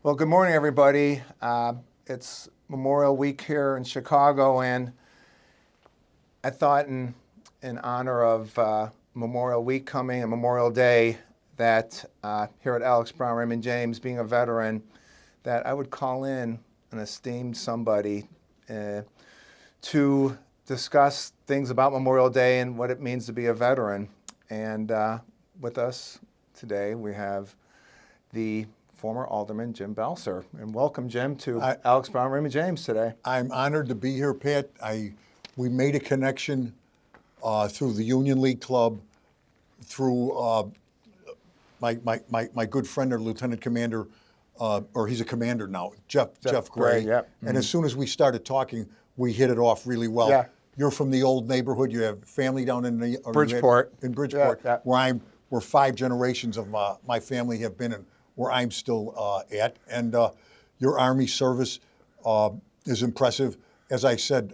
Well, good morning, everybody. It's Memorial Week here in Chicago, and I thought in honor of Memorial Week coming and Memorial Day that here at Alex Brown Raymond James, being a veteran, that I would call in an esteemed somebody to discuss things about Memorial Day and what it means to be a veteran. And with us today, we have the former Alderman Jim Balcer. And welcome, Jim, to Alex Brown Raymond James today. I'm honored to be here, Pat. We made a connection through the Union League Club, through my good friend, or Lieutenant Commander, or he's a commander now, Jeff Gray. Yep. And as soon as we started talking, we hit it off really well. Yeah. You're from the old neighborhood. You have family down in Bridgeport. In Bridgeport, Yeah. where 5 generations of my family have been, and where I'm still at. And your Army service is impressive. As I said,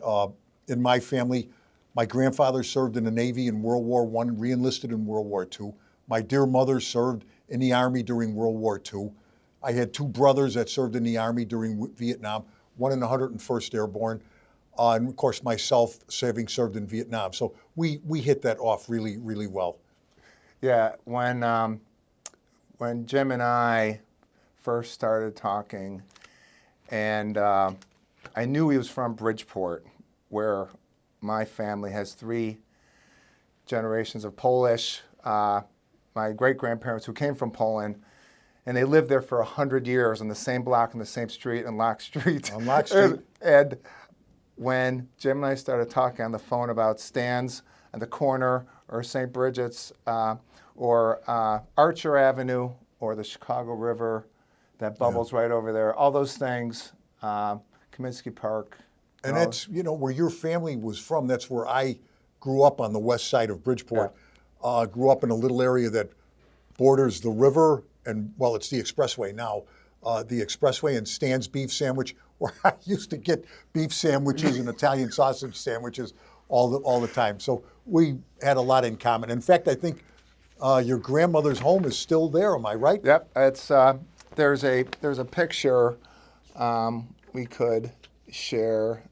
in my family, my grandfather served in the Navy in World War I, re-enlisted in World War II. My dear mother served in the Army during World War II. I had 2 brothers that served in the Army during Vietnam, one in the 101st Airborne, and of course myself, having served in Vietnam. So we hit that off really, really well. Yeah, when Jim and I first started talking, and I knew he was from Bridgeport, where my family has 3 generations of Polish. My great-grandparents who came from Poland, and they lived there for 100 years on the same block, on the same street, on Lock Street. On Lock Street. And when Jim and I started talking on the phone about stands at the corner, or St. Bridget's, or Archer Avenue, or the Chicago River that bubbles right over there, all those things, Kaminsky Park. And that's, where your family was from. That's where I grew up, on the west side of Bridgeport. Grew up in a little area that borders the river, and, well, it's the expressway now. The expressway, and Stan's Beef Sandwich, where I used to get beef sandwiches and Italian sausage sandwiches all the time. So we had a lot in common. In fact, I think your grandmother's home is still there. Am I right? Yep. It's there's a picture we could share.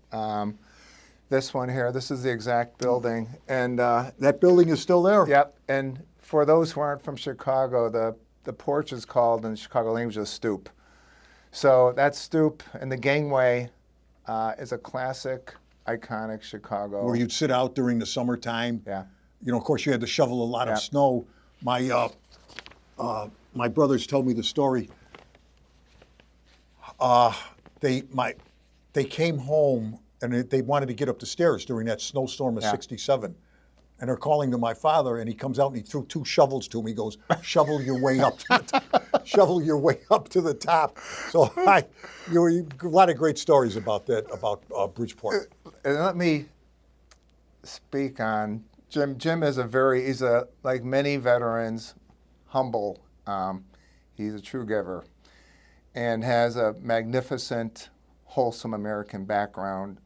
This one here. This is the exact building, and that building is still there. Yep. And for those who aren't from Chicago, the porch is called in Chicago language a stoop. So that stoop and the gangway is a classic, iconic Chicago. Where you'd sit out during the summertime. Yeah. Of course, you had to shovel a lot of snow. My brothers told me the story. They came home, and they wanted to get up the stairs during that snowstorm of '67. And they're calling to my father, and he comes out and he threw 2 shovels to him. He goes, "Shovel your way up to the top. Shovel your way up to the top." So a lot of great stories about that, about Bridgeport. And let me speak on Jim. Jim is he's like many veterans, humble. He's a true giver, and has a magnificent, wholesome American background.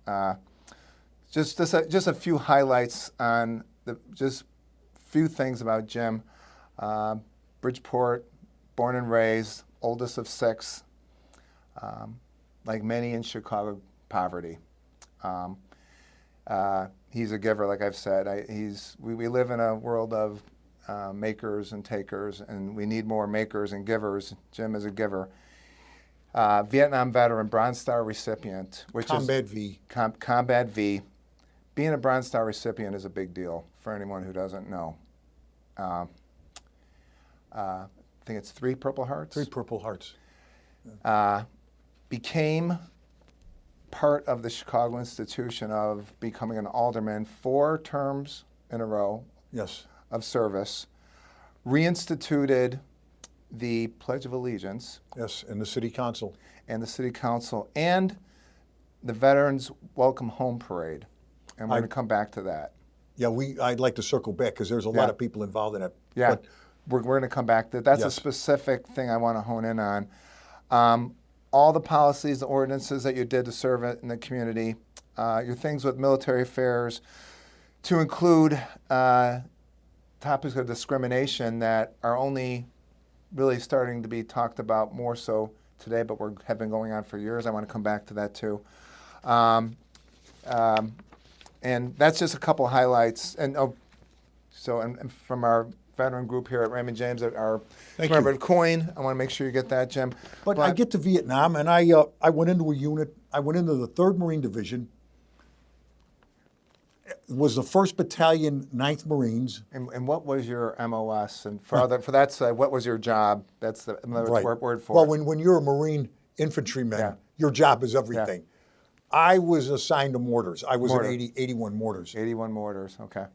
Just a few highlights on just few things about Jim. Bridgeport, born and raised, oldest of 6. Like many in Chicago, poverty. He's a giver, like I've said. We live in a world of makers and takers, and we need more makers and givers. Jim is a giver. Vietnam veteran, Bronze Star recipient, which Combat is V. Combat V. Being a Bronze Star recipient is a big deal for anyone who doesn't know. I think it's 3 Purple Hearts. 3 Purple Hearts. Became part of the Chicago institution of becoming an alderman 4 terms in a row. Yes. Of service. Reinstituted the Pledge of Allegiance. Yes, and the City Council. And the City Council. And the Veterans Welcome Home Parade. And we're going to come back to that. Yeah, I'd like to circle back, because there's a lot of people involved in it. Yeah, but we're going to come back to that. That's a specific thing I want to hone in on. All the policies, the ordinances that you did to serve in the community, your things with military affairs, to include topics of discrimination that are only really starting to be talked about more so today, but have been going on for years. I want to come back to that too. Um, and that's just a couple highlights. And and from our veteran group here at Raymond James, our Thank commemorative you. coin. I want to make sure you get that, Jim. But I get to Vietnam, and I went into a unit. I went into the 3rd Marine Division. It was the 1st Battalion, 9th Marines. And what was your MOS? And for that side, what was your job? That's another Right. word for Well, it. when you're a Marine infantryman, Yeah. your job is everything. Yeah. I was assigned to mortars. I was Mortar. in 81 mortars. 81 mortars. Okay.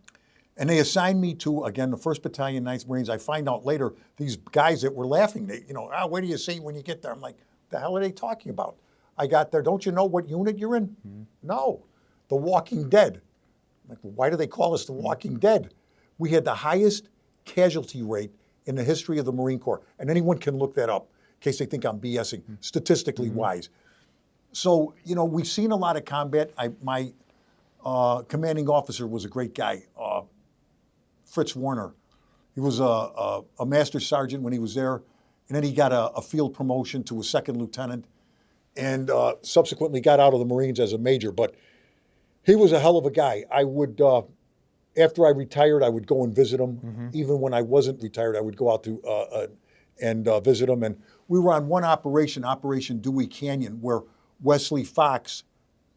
And they assigned me to, again, the 1st Battalion, 9th Marines. I find out later, these guys that were laughing, where do you see when you get there? I'm like, the hell are they talking about? I got there, don't you know what unit you're in? Mm-hmm. No, the Walking Dead. I'm like, why do they call us the Walking Dead? We had the highest casualty rate in the history of the Marine Corps. And anyone can look that up in case they think I'm BSing, statistically wise. So, we've seen a lot of combat. My commanding officer was a great guy, Fritz Warner. He was a master sergeant when he was there, and then he got a field promotion to a 2nd lieutenant, and subsequently got out of the Marines as a major. But he was a hell of a guy. I would, after I retired, I would go and visit him. Mm-hmm. Even when I wasn't retired, I would go out to and visit him. And we were on one operation, Operation Dewey Canyon, where Wesley Fox,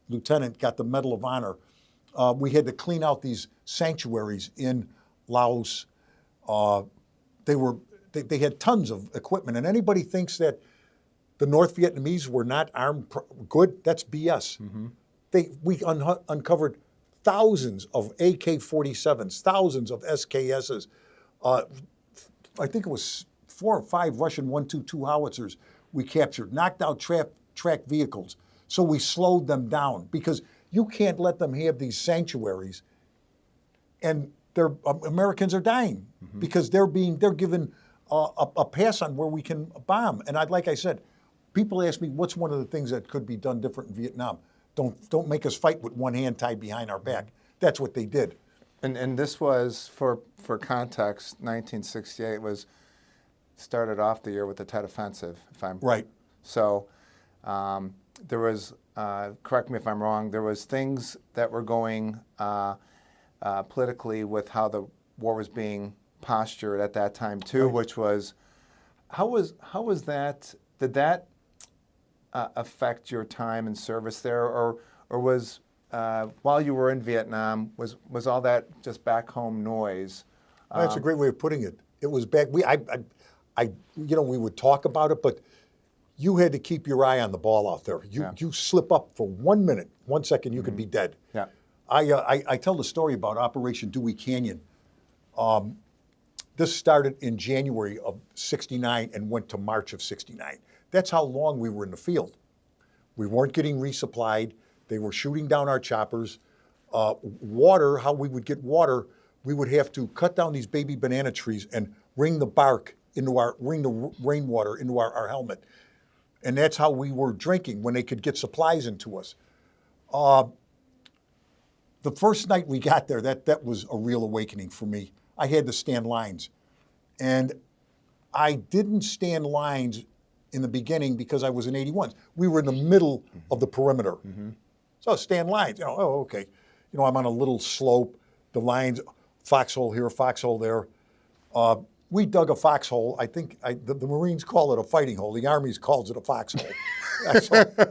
lieutenant, got the Medal of Honor. We had to clean out these sanctuaries in Laos. They had tons of equipment, and anybody thinks that the North Vietnamese were not armed good, that's BS. Mm-hmm. We uncovered thousands of AK-47s, thousands of SKSs. I think it was 4 or 5 Russian 122 howitzers we captured, knocked out track vehicles. So we slowed them down because you can't let them have these sanctuaries, and Americans are dying because they're given a pass on where we can bomb. And like I said, people ask me what's one of the things that could be done different in Vietnam. Don't make us fight with one hand tied behind our back. That's what they did. And this was for context. 1968 started off the year with the Tet Offensive, if I'm right. So there was, correct me if I'm wrong, there was things that were going politically with how the war was being postured at that time too, right. Which was, how was that? Did that affect your time in service there, or was while you were in Vietnam, was all that just back home noise? That's a great way of putting it. It was back. We would talk about it, but you had to keep your eye on the ball out there. You slip up for 1 minute, 1 second, you could be dead. Yeah. I tell the story about Operation Dewey Canyon. This started in January of '69 and went to March of '69. That's how long we were in the field. We weren't getting resupplied. They were shooting down our choppers. Water, how we would get water, we would have to cut down these baby banana trees and wring the rainwater into our helmet. And that's how we were drinking when they could get supplies into us. The first night we got there, that was a real awakening for me. I had to stand lines. And I didn't stand lines in the beginning because I was in 81s. We were in the middle of the perimeter. Mm-hmm. So stand lines, okay. I'm on a little slope, the lines, foxhole here, foxhole there. We dug a foxhole. I think the Marines call it a fighting hole. The Army calls it a foxhole.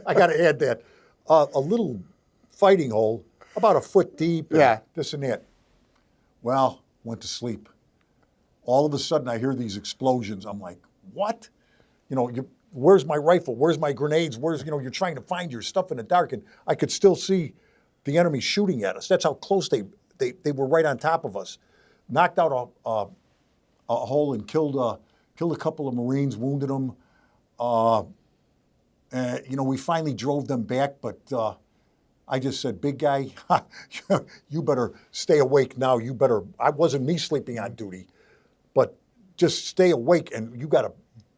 I got to add that. A little fighting hole, about a foot deep, and this and that. Well, went to sleep. All of a sudden, I hear these explosions. I'm like, what? Where's my rifle? Where's my grenades? You're trying to find your stuff in the dark, and I could still see the enemy shooting at us. That's how close they were right on top of us. Knocked out a hole and killed a couple of Marines, wounded them. We finally drove them back, but I just said, big guy, you better stay awake now. I wasn't me sleeping on duty, but just stay awake, and you got to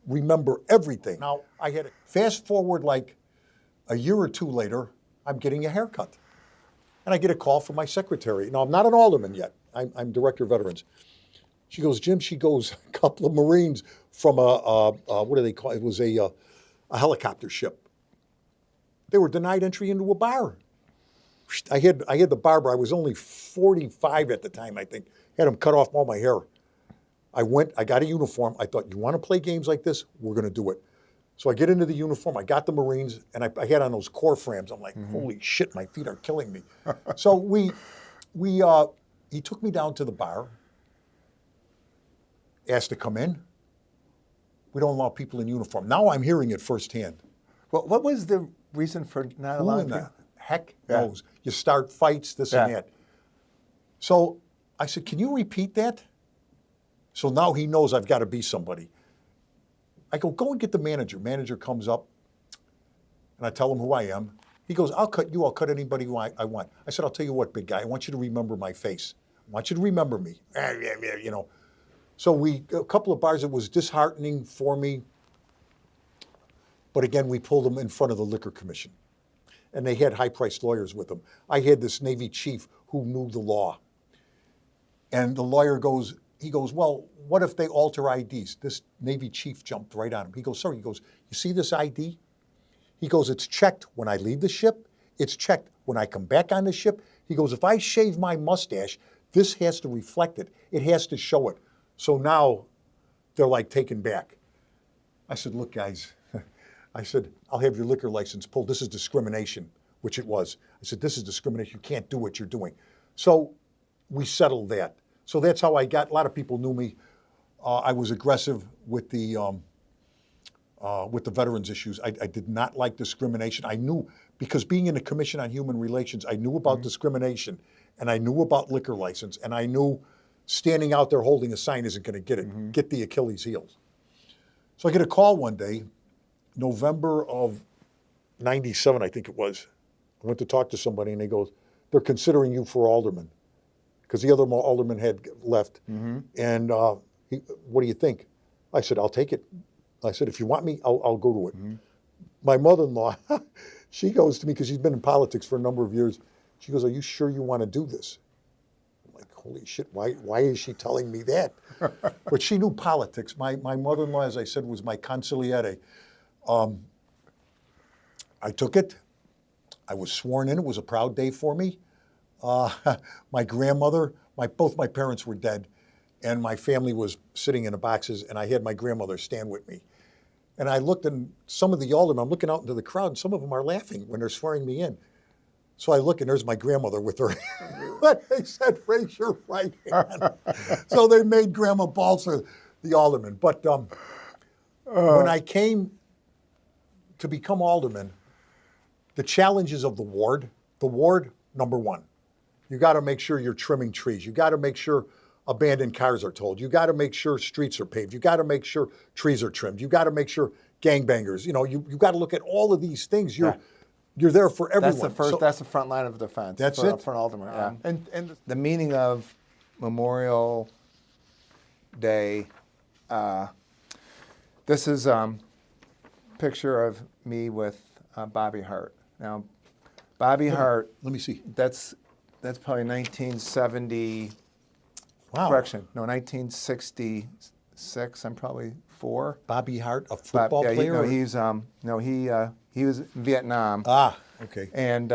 remember everything. Now, I had fast forward like a year or two later, I'm getting a haircut. And I get a call from my secretary. Now, I'm not an alderman yet. I'm director of veterans. She goes, Jim, a couple of Marines from what do they call it? It was a a helicopter ship. They were denied entry into a bar. I had the barber. I was only 45 at the time, I think. Had him cut off all my hair. I got a uniform. I thought, you want to play games like this? We're going to do it. So I get into the uniform. I got the Marines, and I had on those core frames. I'm like, holy shit, my feet are killing me. So he took me down to the bar, asked to come in. We don't allow people in uniform. Now I'm hearing it firsthand. Well, what was the reason for not Who allowing in the people? heck knows? You start fights, this and that. So I said, can you repeat that? So now he knows I've got to be somebody. I go and get the manager. Manager comes up, and I tell him who I am. He goes, I'll cut you. I'll cut anybody I want. I said, I'll tell you what, big guy. I want you to remember my face. I want you to remember me. You know. So a couple of bars, it was disheartening for me. But again, we pulled them in front of the Liquor Commission. And they had high-priced lawyers with them. I had this Navy chief who knew the law. And the lawyer goes, well, what if they alter IDs? This Navy chief jumped right on him. He goes, sir, you see this ID? He goes, it's checked when I leave the ship. It's checked when I come back on the ship. He goes, if I shave my mustache, this has to reflect it. It has to show it. So now they're like taken back. I said, look, guys, I said, I'll have your liquor license pulled. This is discrimination, which it was. I said, this is discrimination. You can't do what you're doing. So we settled that. So that's how a lot of people knew me. I was aggressive with the veterans issues. I did not like discrimination. I knew, because being in the Commission on Human Relations, I knew about discrimination, and I knew about liquor license, and I knew standing out there holding a sign isn't going to get it, get the Achilles heels. So I get a call one day, November of 97, I think it was. I went to talk to somebody, and they go, they're considering you for alderman, because the other alderman had left. And what do you think? I said, I'll take it. I said, if you want me, I'll go to it. My mother-in-law, she goes to me, because she's been in politics for a number of years. She goes, are you sure you want to do this? I'm like, holy shit, why is she telling me that? But she knew politics. My mother-in-law, as I said, was my consigliere. I took it. I was sworn in. It was a proud day for me. My grandmother, both my parents were dead, and my family was sitting in the boxes, and I had my grandmother stand with me. And I looked, and some of the aldermen, I'm looking out into the crowd, and some of them are laughing when they're swearing me in. So I look, and there's my grandmother with her. They said, raise your right hand. So they made Grandma Balcer the alderman. But when I came to become alderman, the challenges of the ward, number one, you got to make sure you're trimming trees. You got to make sure abandoned cars are towed. You got to make sure streets are paved. You got to make sure trees are trimmed. You got to make sure gangbangers, you got to look at all of these things. You're there for everyone. That's the front line of defense. That's for, it. For an alderman. And the meaning of Memorial Day, this is a picture of me with Bobby Hart. Now, Bobby Hart. Let me see. That's probably 1970. Wow. Correction. No, 1966. I'm probably 4. Bobby Hart, a football player? He was in Vietnam. Ah, okay. And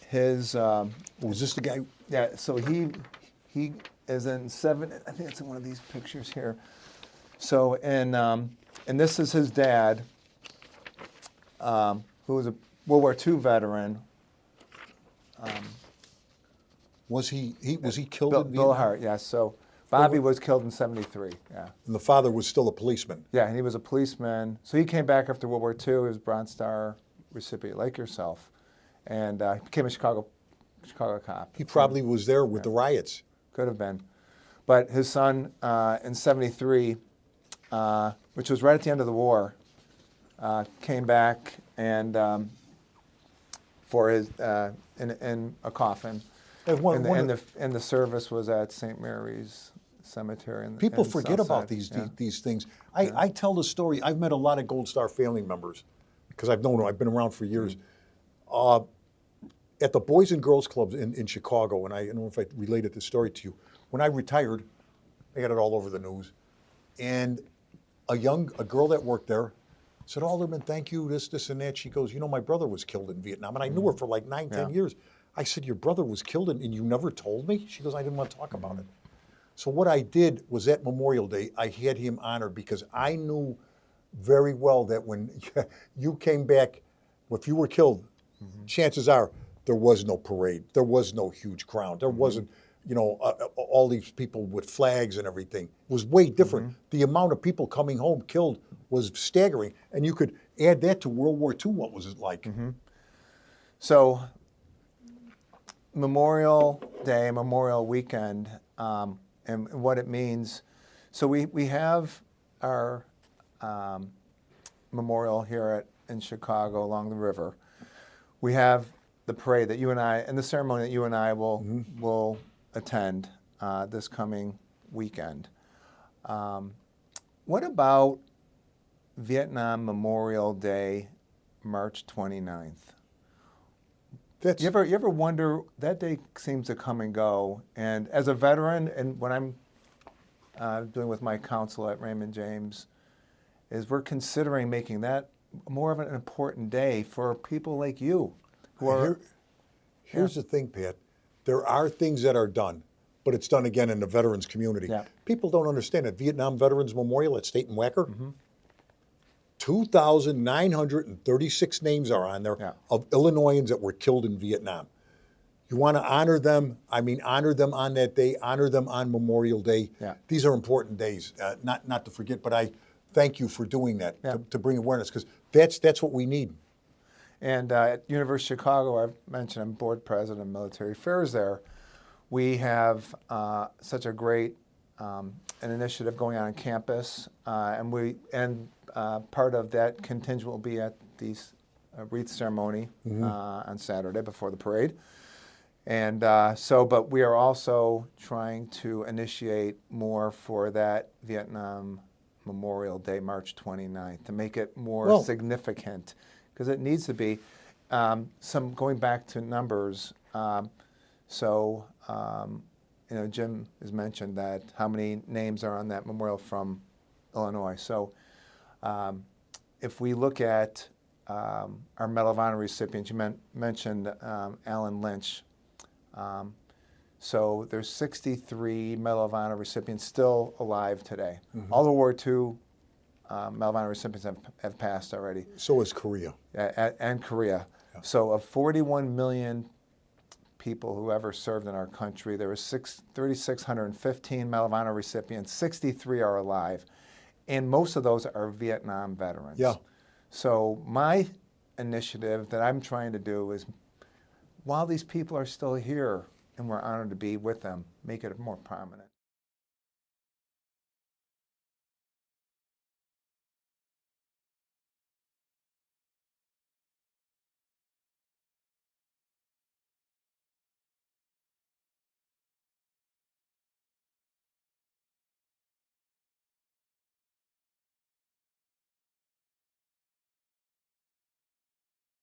his was this the guy? Yeah. So he is in 7. I think it's in one of these pictures here. So and this is his dad, who was a World War II veteran. Was he killed in Bill Vietnam? Hart, yes. So Bobby was killed in 73, yeah. And the father was still a policeman. Yeah, and he was a policeman. So he came back after World War II. He was a Bronze Star recipient, like yourself. And he became a Chicago cop. He probably was there with the riots. Could have been. But his son, in 73, which was right at the end of the war, came back and for his in a coffin. And the service was at St. Mary's Cemetery. People forget about these things. I tell the story. I've met a lot of Gold Star family members because I've known them. I've been around for years. At the Boys and Girls Clubs in Chicago, and I don't know if I related this story to you. When I retired, I got it all over the news, and a girl that worked there Said, Alderman, thank you, this, and that. She goes, my brother was killed in Vietnam. And I knew her for like 9, 10 Yeah. years. I said, your brother was killed and you never told me? She goes, I didn't want to talk about it. So what I did was at Memorial Day, I had him honored because I knew very well that when you came back, if you were killed, chances are there was no parade. There was no huge crowd. There wasn't, all these people with flags and everything. It was way different. The amount of people coming home killed was staggering. And you could add that to World War II. What was it like? So Memorial Day, Memorial Weekend, and what it means. So we have our memorial here in Chicago along the river. We have the parade that you and I, and the ceremony that you and I will attend this coming weekend. What about Vietnam Memorial Day, March 29th? You ever wonder, that day seems to come and go, and as a veteran, and what I'm doing with my council at Raymond James, is we're considering making that more of an important day for people like you. Here's the thing, Pat. There are things that are done, but it's done again in the veterans community. Yeah. People don't understand it. Vietnam Veterans Memorial at State and Wacker, 2,936 names are on there of Illinoisans that were killed in Vietnam. You want to honor them, honor them on that day, honor them on Memorial Day. Yeah. These are important days, not to forget, but I thank you for doing that, to bring awareness, because that's what we need. And at University of Chicago, I've mentioned I'm board president of military affairs there. We have such a great an initiative going on campus, and part of that contingent will be at the wreath ceremony on Saturday before the parade. And but we are also trying to initiate more for that Vietnam Memorial Day, March 29th, to make it more significant, because it needs to be. Going back to numbers, Jim has mentioned that how many names are on that memorial from Illinois. So if we look at our Medal of Honor recipients, you mentioned Alan Lynch. So there's 63 Medal of Honor recipients still alive today. All the World War II Medal of Honor recipients have passed already. So is Korea. And Korea. Yeah. So of 41 million people who ever served in our country, there were 3,615 Medal of Honor recipients. 63 are alive. And most of those are Vietnam veterans. Yeah. So my initiative that I'm trying to do is, while these people are still here and we're honored to be with them, make it more prominent.